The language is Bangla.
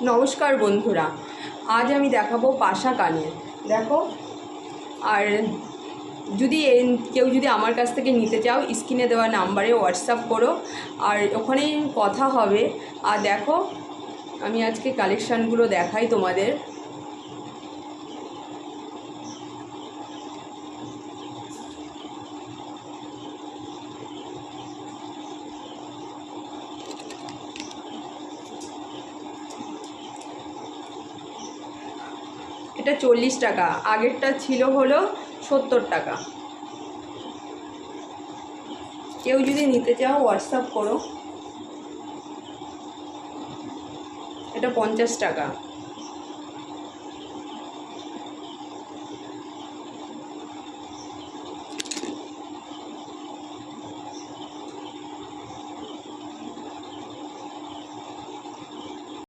নমস্কার বন্ধুরা, আজ আমি দেখাবো পাশা কানের। দেখো, আর কেউ যদি আমার কাছ থেকে নিতে চাও, স্ক্রিনে দেওয়া নাম্বারে হোয়াটসঅ্যাপ করো, আর ওখানেই কথা হবে। আর দেখো, আমি আজকে কালেকশানগুলো দেখাই তোমাদের। এটা 40 টাকা, আগেরটা ছিল হলো 70 টাকা। কেউ যদি নিতে চাও হোয়াটসঅ্যাপ করো। এটা 50 টাকা।